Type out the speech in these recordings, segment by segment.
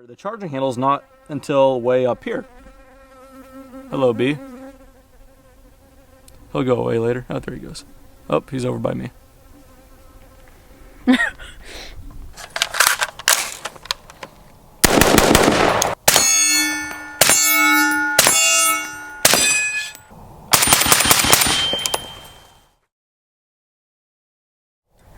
The charging handle's not until way up here. Hello, B. He'll go away later. Oh, there he goes. Oh, he's over by me.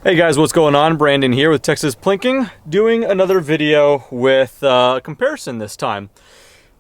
Hey guys, what's going on? Brandon here with Texas Plinking, doing another video with a comparison this time.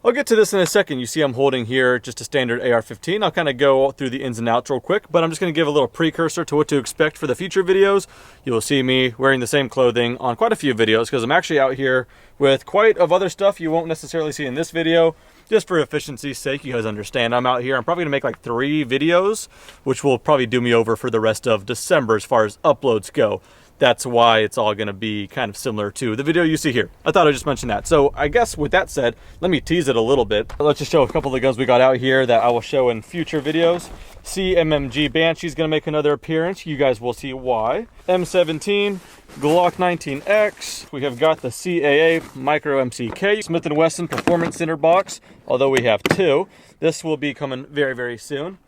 I'll get to this in a second. You see I'm holding here just a standard AR15. I'll kind of go through the ins and outs real quick, but I'm just going to give a little precursor to what to expect for the future videos. You'll see me wearing the same clothing on quite a few videos because I'm actually out here with quite of other stuff you won't necessarily see in this video. Just for efficiency's sake, you guys understand I'm out here. I'm probably gonna make like 3 videos, which will probably do me over for the rest of December as far as uploads go. That's why it's all gonna be kind of similar to the video you see here. I thought I'd just mention that. So I guess with that said, let me tease it a little bit. Let's just show a couple of the guns we got out here that I will show in future videos. CMMG Banshee's gonna make another appearance. You guys will see why. M17, Glock 19X. We have got the CAA Micro MCK Smith & Wesson Performance Center box, although we have 2. This will be coming very, very soon.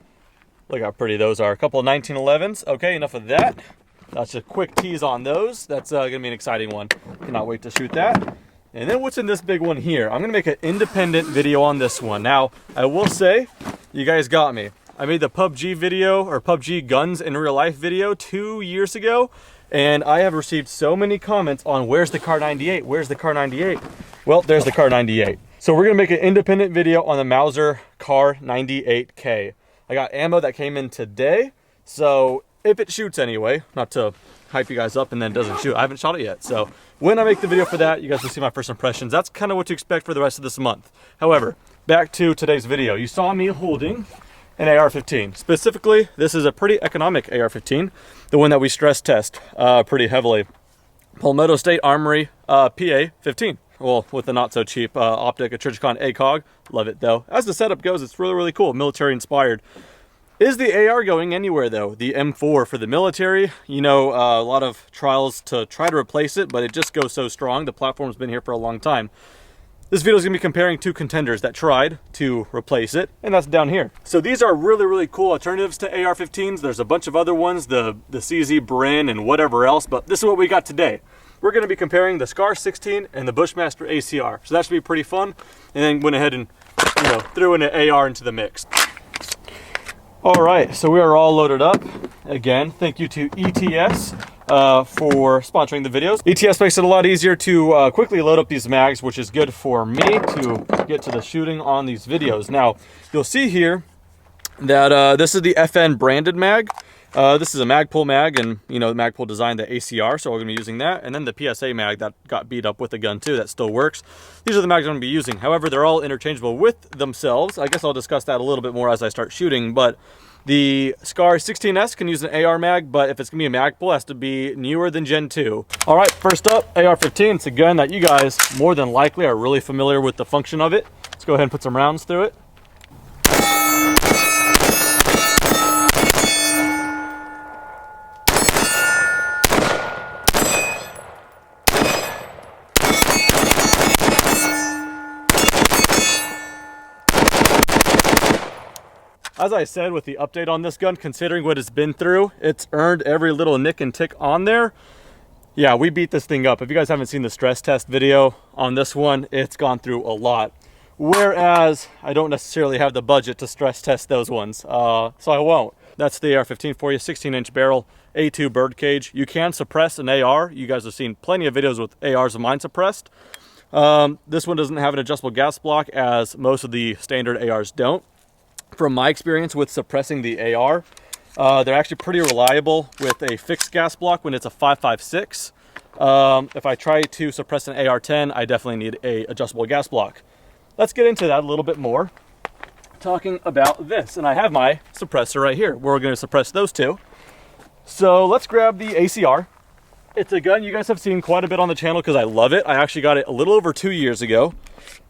Look how pretty those are. A couple of 1911s. Okay, enough of that. That's a quick tease on those. That's gonna be an exciting one. Cannot wait to shoot that. And then what's in this big one here? I'm gonna make an independent video on this one. Now, I will say, you guys got me. I made the PUBG video, or PUBG guns in real life video 2 years ago, and I have received so many comments on where's the Kar 98? Where's the Kar 98? Well, there's the Kar 98. So we're gonna make an independent video on the Mauser Kar 98K. I got ammo that came in today, so if it shoots anyway, not to hype you guys up and then it doesn't shoot. I haven't shot it yet. So when I make the video for that, you guys will see my first impressions. That's kind of what to expect for the rest of this month. However, back to today's video. You saw me holding an AR-15. Specifically, this is a pretty economic AR-15, the one that we stress test pretty heavily. Palmetto State Armory PA-15. Well, with the not so cheap optic, a Trijicon ACOG. Love it though. As the setup goes, it's really, really cool. Military inspired. Is the AR going anywhere though? The M4 for the military, you know, a lot of trials to try to replace it, but it just goes so strong. The platform's been here for a long time. This video is going to be comparing 2 contenders that tried to replace it, and that's down here. So these are really, really cool alternatives to AR-15s. There's a bunch of other ones, the CZ Brin and whatever else, but this is what we got today. We're going to be comparing the SCAR 16 and the Bushmaster ACR. So that should be pretty fun. And then went ahead and, you know, threw in an AR into the mix. All right, so we are all loaded up. Again, thank you to ETS for sponsoring the videos. ETS makes it a lot easier to quickly load up these mags, which is good for me to get to the shooting on these videos. Now, you'll see here that this is the FN branded mag. This is a Magpul mag, and you know, Magpul designed the ACR, so we're gonna be using that. And then the PSA mag that got beat up with the gun too, that still works. These are the mags I'm gonna be using. However, they're all interchangeable with themselves. I guess I'll discuss that a little bit more as I start shooting, but the SCAR 16S can use an AR mag, but if it's gonna be a Magpul, it has to be newer than Gen 2. All right, first up, AR-15. It's a gun that you guys more than likely are really familiar with the function of it. Let's go ahead and put some rounds through it. As I said, with the update on this gun, considering what it's been through, it's earned every little nick and tick on there. Yeah, we beat this thing up. If you guys haven't seen the stress test video on this one, it's gone through a lot. Whereas, I don't necessarily have the budget to stress test those ones, so I won't. That's the AR-15 for you, 16-inch barrel, A2 birdcage. You can suppress an AR. You guys have seen plenty of videos with ARs of mine suppressed. This one doesn't have an adjustable gas block, as most of the standard ARs don't. From my experience with suppressing the AR, they're actually pretty reliable with a fixed gas block when it's a 5.56. If I try to suppress an AR-10, I definitely need a adjustable gas block. Let's get into that a little bit more, talking about this. And I have my suppressor right here. We're going to suppress those 2. So let's grab the ACR. It's a gun you guys have seen quite a bit on the channel because I love it. I actually got it a little over 2 years ago.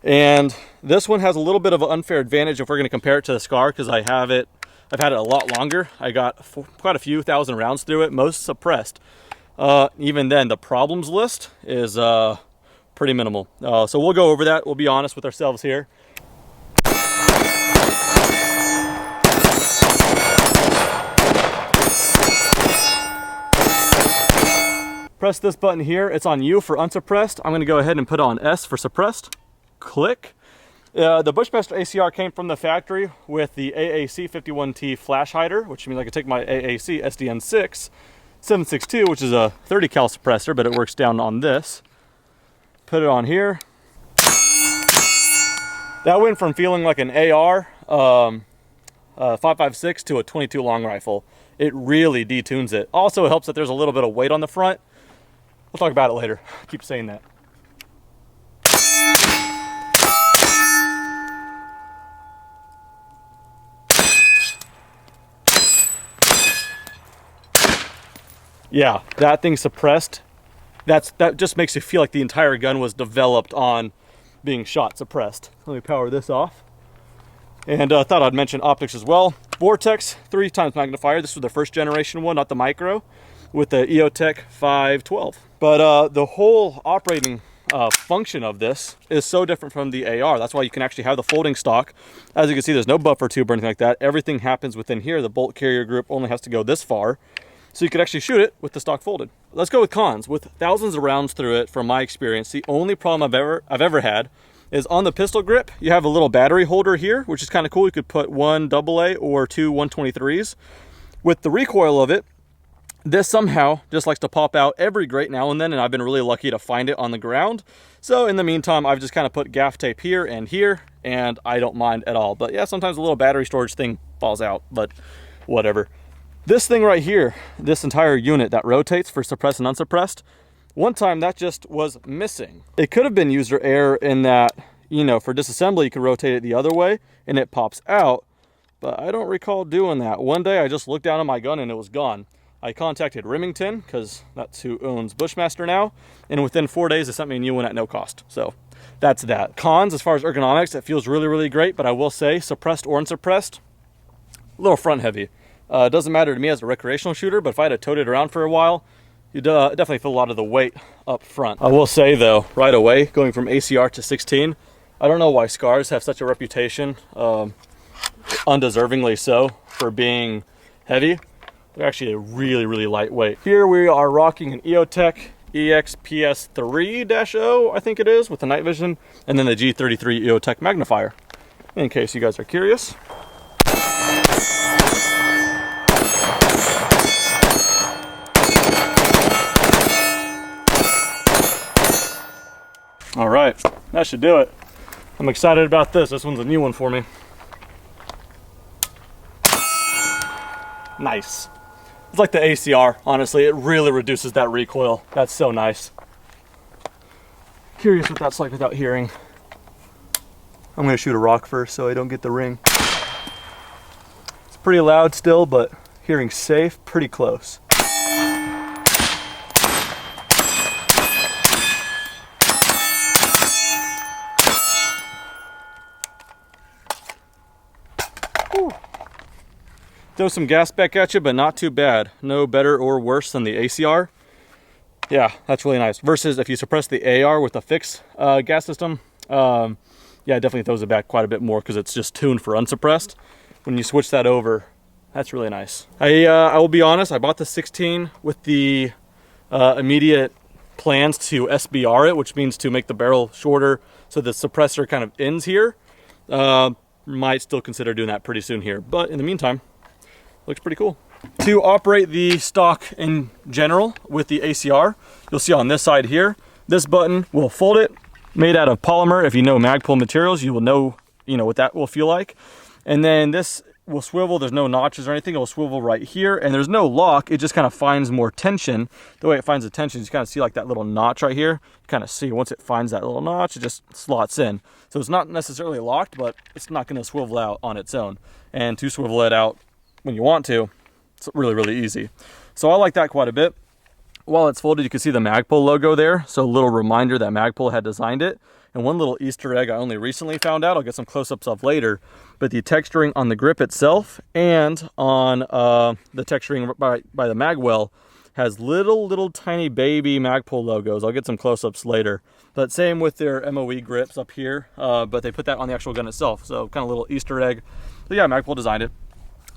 And this one has a little bit of an unfair advantage if we're going to compare it to the SCAR, because I've had it a lot longer. I got quite a few thousand rounds through it, most suppressed. Even then, the problems list is pretty minimal. So we'll go over that. We'll be honest with ourselves here. Press this button here. It's on U for unsuppressed. I'm going to go ahead and put on S for suppressed. Click. The Bushmaster ACR came from the factory with the AAC51T flash hider, which means I can take my AAC SDN6 762, which is a 30 cal suppressor, but it works down on this. Put it on here. That went from feeling like an AR 5.56 to a 22 long rifle. It really detunes it. Also, it helps that there's a little bit of weight on the front. We'll talk about it later. I keep saying that. Yeah, that thing suppressed. That just makes you feel like the entire gun was developed on being shot suppressed. Let me power this off. And I thought I'd mention optics as well. Vortex 3x magnifier. This was the first generation one, not the micro, with the EOTech 512. But the whole operating function of this is so different from the AR. That's why you can actually have the folding stock. As you can see, there's no buffer tube or anything like that. Everything happens within here. The bolt carrier group only has to go this far. So you could actually shoot it with the stock folded. Let's go with cons. With thousands of rounds through it, from my experience, the only problem I've ever had is on the pistol grip. You have a little battery holder here, which is kind of cool. You could put one AA or two 123s. With the recoil of it, this somehow just likes to pop out every great now and then, and I've been really lucky to find it on the ground. So in the meantime, I've just kind of put gaff tape here, and I don't mind at all. But yeah, sometimes a little battery storage thing falls out, but whatever. This thing right here, this entire unit that rotates for suppressed and unsuppressed, one time that just was missing. It could have been user error in that, you know, for disassembly, you can rotate it the other way and it pops out, but I don't recall doing that. One day I just looked down at my gun and it was gone. I contacted Remington, because that's who owns Bushmaster now, and within 4 days they sent me a new one at no cost. So that's that. Cons, as far as ergonomics, it feels really, really great, but I will say, suppressed or unsuppressed, a little front heavy. It doesn't matter to me as a recreational shooter, but if I had to tote it around for a while, you definitely feel a lot of the weight up front. I will say though, right away, going from ACR to 16, I don't know why SCARs have such a reputation, undeservingly so, for being heavy. They're actually a really, really lightweight. Here we are rocking an EOTech EXPS3-0, I think it is, with the night vision, and then the G33 EOTech magnifier, in case you guys are curious. All right, that should do it. I'm excited about this. This one's a new one for me. Nice. It's like the ACR, honestly. It really reduces that recoil. That's so nice. Curious what that's like without hearing. I'm gonna shoot a rock first so I don't get the ring. It's pretty loud still, but hearing safe, pretty close. Throw some gas back at you, but not too bad. No better or worse than the ACR. Yeah, that's really nice. Versus if you suppress the AR with a fixed gas system, yeah, it definitely throws it back quite a bit more because it's just tuned for unsuppressed. When you switch that over, that's really nice. I will be honest, I bought the 16 with the immediate plans to SBR it, which means to make the barrel shorter so the suppressor kind of ends here. Might still consider doing that pretty soon here, but in the meantime, looks pretty cool. To operate the stock in general with the ACR, you'll see on this side here, this button will fold it, made out of polymer. If you know Magpul materials, you will know, what that will feel like. And then this will swivel. There's no notches or anything. It will swivel right here, and there's no lock. It just kind of finds more tension. The way it finds the tension, you kind of see like that little notch right here. You kind of see once it finds that little notch, it just slots in. So it's not necessarily locked, but it's not going to swivel out on its own. And to swivel it out when you want to, it's really, really easy. So I like that quite a bit. While it's folded, you can see the Magpul logo there. So a little reminder that Magpul had designed it. And one little Easter egg I only recently found out, I'll get some close-ups of later, but the texturing on the grip itself and on the texturing by the magwell has little tiny baby Magpul logos. I'll get some close-ups later. But same with their MOE grips up here, but they put that on the actual gun itself. So kind of a little Easter egg. So yeah, Magpul designed it.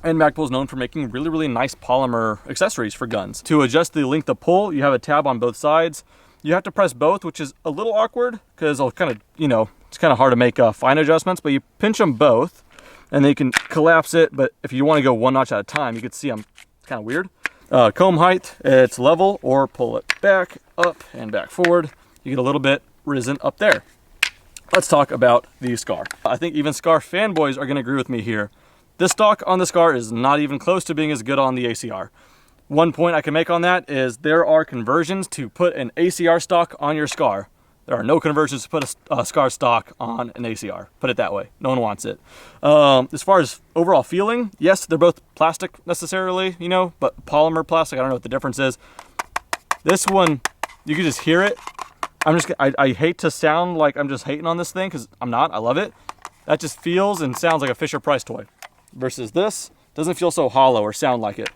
And Magpul is known for making really nice polymer accessories for guns. To adjust the length of pull, you have a tab on both sides. You have to press both, which is a little awkward because I'll kind of, it's kind of hard to make fine adjustments, but you pinch them both and then you can collapse it. But if you want to go one notch at a time, you can see I'm kind of weird. Comb height, it's level, or pull it back, up, and back forward. You get a little bit risen up there. Let's talk about the SCAR. I think even SCAR fanboys are going to agree with me here. This stock on the SCAR is not even close to being as good on the ACR. One point I can make on that is there are conversions to put an ACR stock on your SCAR. There are no conversions to put a SCAR stock on an ACR. Put it that way. No one wants it. As far as overall feeling, yes, they're both plastic necessarily, but polymer plastic, I don't know what the difference is. This one, you can just hear it. I hate to sound like I'm just hating on this thing because I'm not. I love it. That just feels and sounds like a Fisher-Price toy. Versus this, doesn't feel so hollow or sound like it.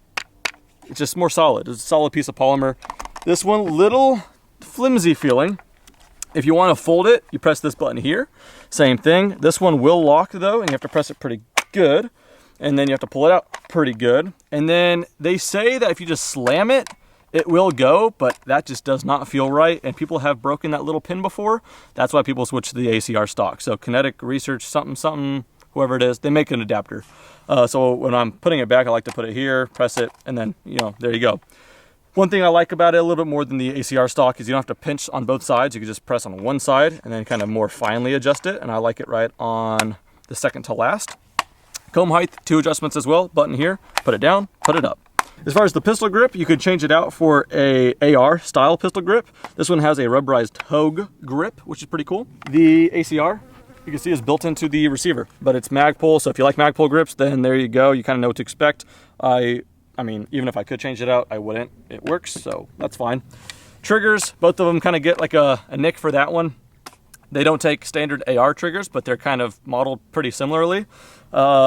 It's just more solid. It's a solid piece of polymer. This one, little flimsy feeling. If you want to fold it, you press this button here. Same thing. This one will lock though, and you have to press it pretty good. And then you have to pull it out pretty good. And then they say that if you just slam it, it will go, but that just does not feel right. And people have broken that little pin before. That's why people switch to the ACR stock. So Kinetic Research something, whoever it is, they make an adapter. So when I'm putting it back, I like to put it here, press it, and then, there you go. One thing I like about it a little bit more than the ACR stock is you don't have to pinch on both sides. You can just press on one side and then kind of more finely adjust it. And I like it right on the second to last. Comb height, 2 adjustments as well. Button here, put it down, put it up. As far as the pistol grip, you could change it out for a AR style pistol grip. This one has a rubberized Hogue grip, which is pretty cool. The ACR, you can see, is built into the receiver, but it's Magpul. So if you like Magpul grips, then there you go. You kind of know what to expect. I mean, even if I could change it out, I wouldn't. It works, so that's fine. Triggers, both of them kind of get like a nick for that one. They don't take standard AR triggers, but they're kind of modeled pretty similarly,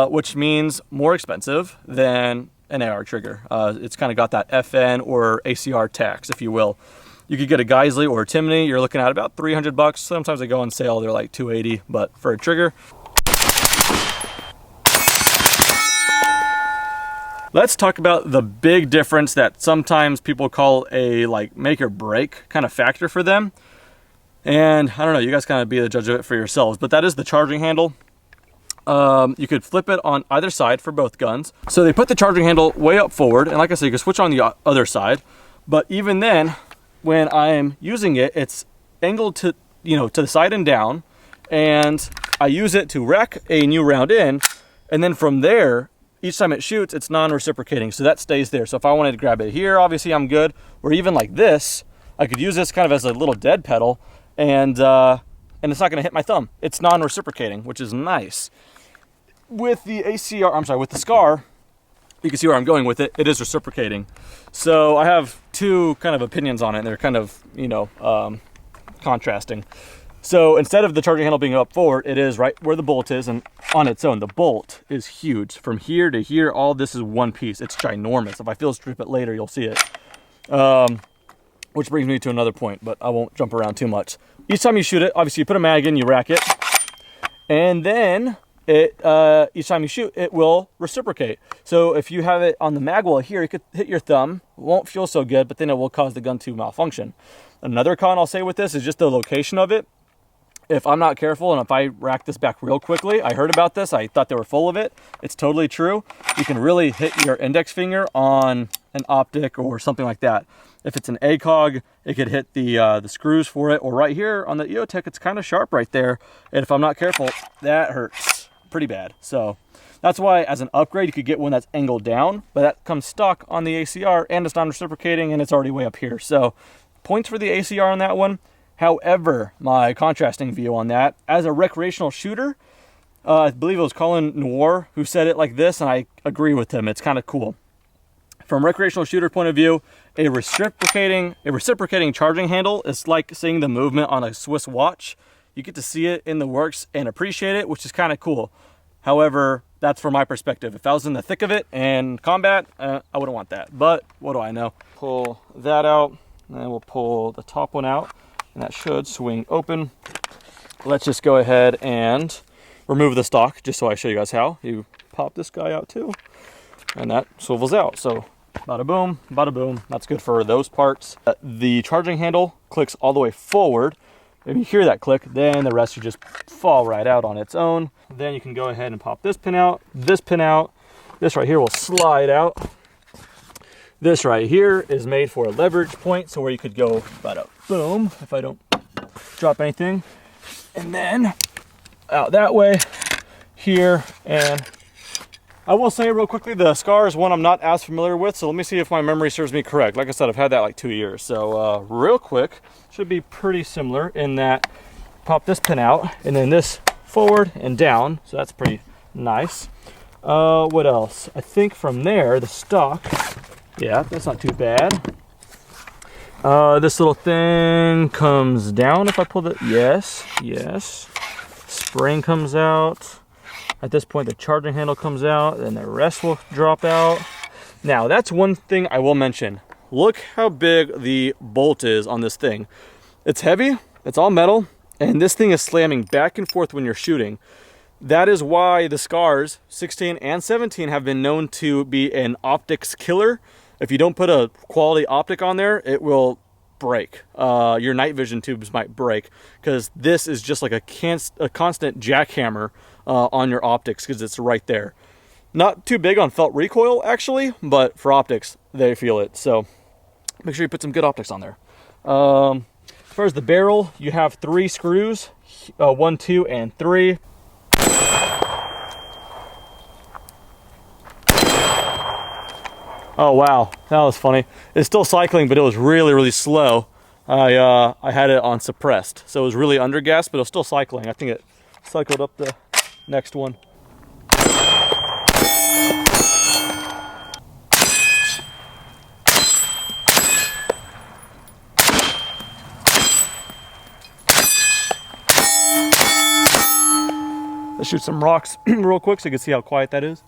which means more expensive than an AR trigger. It's kind of got that FN or ACR tax, if you will. You could get a Geisley or a Timney. You're looking at about 300 bucks. Sometimes they go on sale. They're like 280, but for a trigger. Let's talk about the big difference that sometimes people call a make or break kind of factor for them. And I don't know, you guys kind of be the judge of it for yourselves, but that is the charging handle. You could flip it on either side for both guns. So they put the charging handle way up forward, and like I said, you can switch on the other side. But even then, when I'm using it, it's angled to the side and down, and I use it to rack a new round in, and then from there, each time it shoots, it's non-reciprocating, so that stays there. So if I wanted to grab it here, obviously I'm good. Or even like this, I could use this kind of as a little dead pedal, and it's not going to hit my thumb. It's non-reciprocating, which is nice. With the with the SCAR, you can see where I'm going with it. It is reciprocating. So I have two kind of opinions on it. They're kind of, contrasting. So instead of the charging handle being up forward, it is right where the bolt is, and on its own. The bolt is huge. From here to here, all this is one piece. It's ginormous. If I field strip it later, you'll see it. Which brings me to another point, but I won't jump around too much. Each time you shoot it, obviously you put a mag in, you rack it, and then each time you shoot, it will reciprocate. So if you have it on the mag well here, it could hit your thumb. It won't feel so good, but then it will cause the gun to malfunction. Another con I'll say with this is just the location of it. If I'm not careful and if I rack this back real quickly, I heard about this, I thought they were full of it. It's totally true. You can really hit your index finger on an optic or something like that. If it's an ACOG, it could hit the screws for it. Or right here on the EOTech, it's kind of sharp right there. And if I'm not careful, that hurts pretty bad. So that's why as an upgrade, you could get one that's angled down, but that comes stock on the ACR and it's non-reciprocating and it's already way up here. So points for the ACR on that one. However, my contrasting view on that, as a recreational shooter, I believe it was Colin Noir who said it like this, and I agree with him. It's kind of cool. From recreational shooter point of view, a reciprocating charging handle is like seeing the movement on a Swiss watch. You get to see it in the works and appreciate it, which is kind of cool. However, That's from my perspective. If I was in the thick of it and combat, I wouldn't want that. But what do I know? Pull that out, and then we'll pull the top one out, and that should swing open. Let's just go ahead and remove the stock, just so I show you guys how. You pop this guy out too, and that swivels out. So bada boom, bada boom. That's good for those parts. The charging handle clicks all the way forward. If you hear that click, then the rest should just fall right out on its own. Then you can go ahead and pop this pin out, this pin out. This right here will slide out. This right here is made for a leverage point, so where you could go bada boom, if I don't drop anything. And then out that way, here, and I will say real quickly, the SCAR is one I'm not as familiar with, so let me see if my memory serves me correct. Like I said, I've had that like 2 years, so real quick, should be pretty similar in that pop this pin out, and then this forward and down, so that's pretty nice. What else? I think from there, the stock, yeah, that's not too bad. This little thing comes down if I pull it, yes, yes. Spring comes out. At this point, the charging handle comes out, and the rest will drop out. Now, that's one thing I will mention. Look how big the bolt is on this thing. It's heavy, it's all metal, and this thing is slamming back and forth when you're shooting. That is why the SCARs 16 and 17 have been known to be an optics killer. If you don't put a quality optic on there, it will break. Your night vision tubes might break, because this is just like a constant jackhammer on your optics, because it's right there. Not too big on felt recoil actually, but for optics they feel it, so make sure you put some good optics on there. As far as the barrel, you have 3 screws, 1, 2, and 3. Oh wow, that was funny. It's still cycling, but it was really, really slow. I had it on suppressed, so it was really under gas, but it was still cycling. I think it cycled up the next one. Let's shoot some rocks real quick so you can see how quiet that is.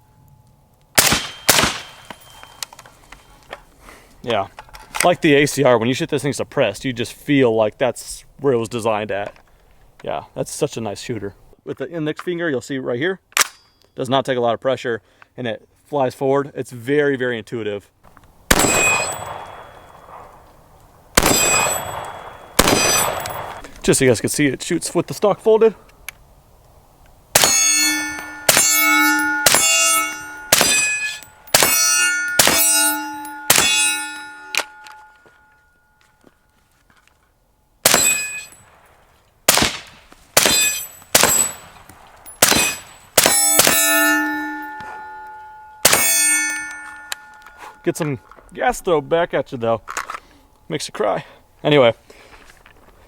Yeah, like the ACR, when you shoot this thing suppressed, you just feel like that's where it was designed at. Yeah, that's such a nice shooter. With the index finger, you'll see right here, does not take a lot of pressure, and it flies forward. It's very, very intuitive. Just so you guys can see, it shoots with the stock folded. Get some gas throw back at you though. Makes you cry. Anyway,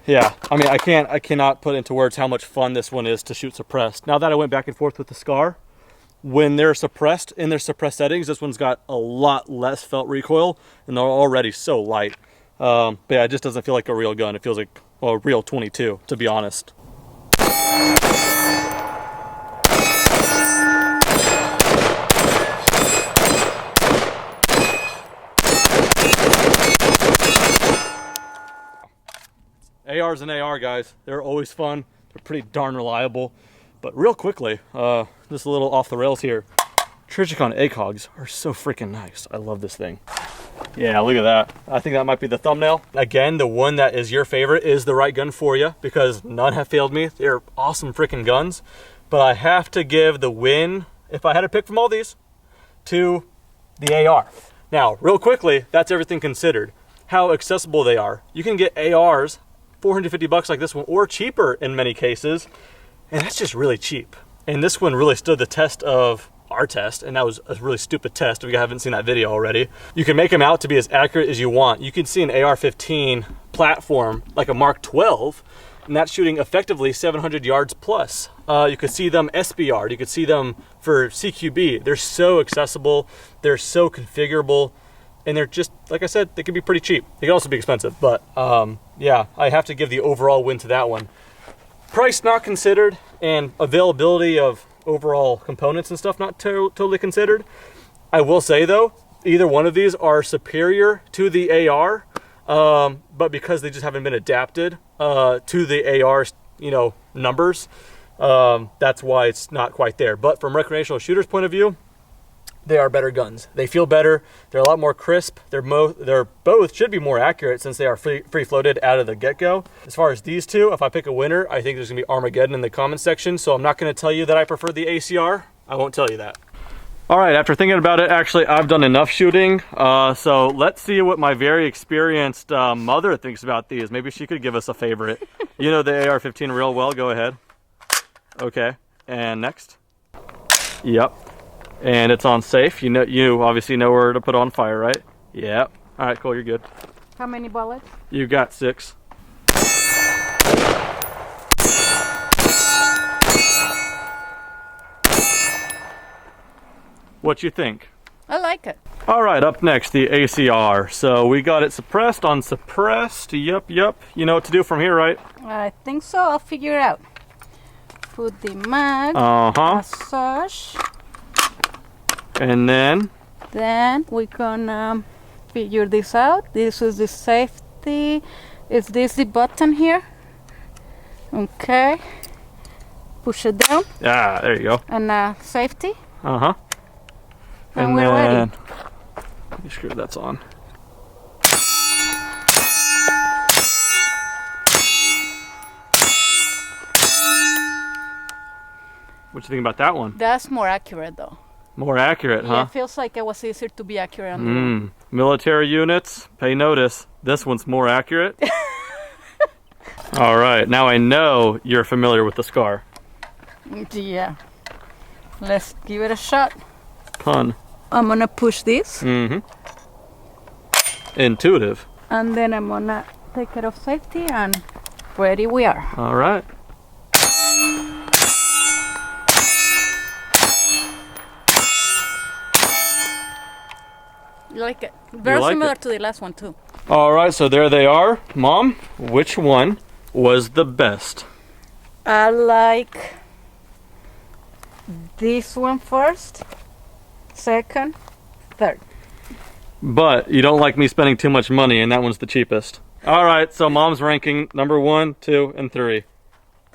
yeah, I mean, I cannot put into words how much fun this one is to shoot suppressed. Now that I went back and forth with the SCAR, when they're suppressed, in their suppressed settings, this one's got a lot less felt recoil, and they're already so light. But yeah, it just doesn't feel like a real gun. It feels like, well, a real 22, to be honest. AR's an AR, guys. They're always fun. They're pretty darn reliable. But real quickly, just a little off the rails here. Trijicon ACOGs are so freaking nice. I love this thing. Yeah, look at that. I think that might be the thumbnail. Again, the one that is your favorite is the right gun for you, because none have failed me. They're awesome freaking guns. But I have to give the win, if I had to pick from all these, to the AR. Now, real quickly, that's everything considered. How accessible they are. You can get ARs, 450 bucks like this one, or cheaper in many cases, and that's just really cheap. And this one really stood the test of our test, and that was a really stupid test if you haven't seen that video already. You can make them out to be as accurate as you want. You can see an AR15 platform like a Mark 12, and that's shooting effectively 700 yards plus. You could see them SBR, you could see them for CQB. They're so accessible, they're so configurable, and they're just, like I said, they can be pretty cheap. They can also be expensive, but yeah, I have to give the overall win to that one. Price not considered, and availability of overall components and stuff not totally considered. I will say though, either one of these are superior to the AR, but because they just haven't been adapted to the AR, numbers, that's why it's not quite there. But from recreational shooters' point of view, they are better guns. They feel better. They're a lot more crisp. They're both should be more accurate since they are free floated out of the get-go. As far as these two, if I pick a winner, I think there's gonna be Armageddon in the comment section. So I'm not gonna tell you that I prefer the ACR. I won't tell you that. All right, after thinking about it, actually, I've done enough shooting. So let's see what my very experienced mother thinks about these. Maybe she could give us a favorite. You know the AR-15 real well. Go ahead. Okay, and next. Yep. And it's on safe. You obviously know where to put on fire, right? Yep. All right, cool. You're good. How many bullets? You got 6. What you think? I like it. All right, up next, the ACR. So we got it suppressed on suppressed. Yep. You know what to do from here, right? I think so. I'll figure it out. Put the mag. Massage. And then we're gonna figure this out. This is the safety. Is this the button here? Okay. Push it down. Ah, there you go. And safety. And we're ready. Let me screw that's on. What you think about that one? That's more accurate though. More accurate, huh? Yeah, it feels like it was easier to be accurate on the one. Military units, pay notice. This one's more accurate. All right, now I know you're familiar with the SCAR. Yeah. Let's give it a shot. Pun. I'm gonna push this. Intuitive. And then I'm gonna take it off safety and ready we are. All right. You like it? Very like similar it? to the last one too. All right, so there they are. Mom, which one was the best? I like this one first, second, third. But you don't like me spending too much money, and that one's the cheapest. All right, so Mom's ranking number 1, 2, and 3.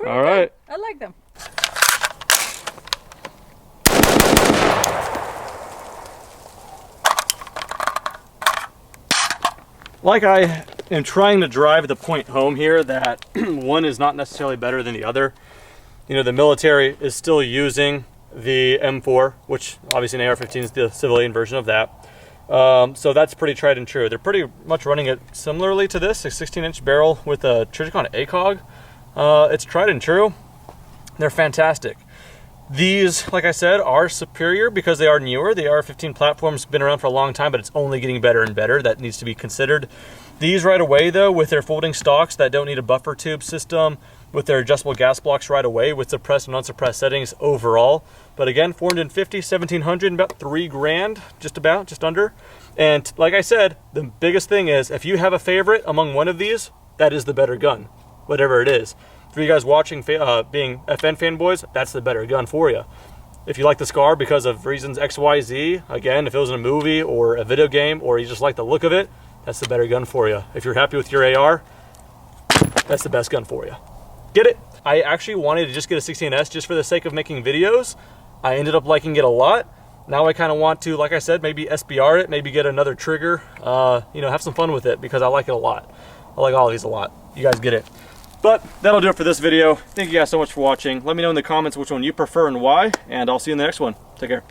All right. I like them. Like I am trying to drive the point home here that one is not necessarily better than the other. You know, the military is still using the M4, which obviously an AR-15 is the civilian version of that. So that's pretty tried and true. They're pretty much running it similarly to this, a 16-inch barrel with a Trijicon ACOG. It's tried and true. They're fantastic. These, like I said, are superior because they are newer. The AR-15 platform's been around for a long time, but it's only getting better and better. That needs to be considered. These right away, though, with their folding stocks that don't need a buffer tube system, with their adjustable gas blocks right away, with suppressed and unsuppressed settings overall. But again, 450, 1700, about $3,000, just under. And like I said, the biggest thing is if you have a favorite among one of these, that is the better gun, whatever it is. For you guys watching, being FN fanboys, that's the better gun for you. If you like the SCAR because of reasons X, Y, Z, again, if it was in a movie or a video game, or you just like the look of it, that's the better gun for you. If you're happy with your AR, that's the best gun for you. Get it? I actually wanted to just get a 16S just for the sake of making videos. I ended up liking it a lot. Now I kind of want to, like I said, maybe SBR it, maybe get another trigger, have some fun with it because I like it a lot. I like all of these a lot. You guys get it. But that'll do it for this video. Thank you guys so much for watching. Let me know in the comments which one you prefer and why, and I'll see you in the next one. Take care.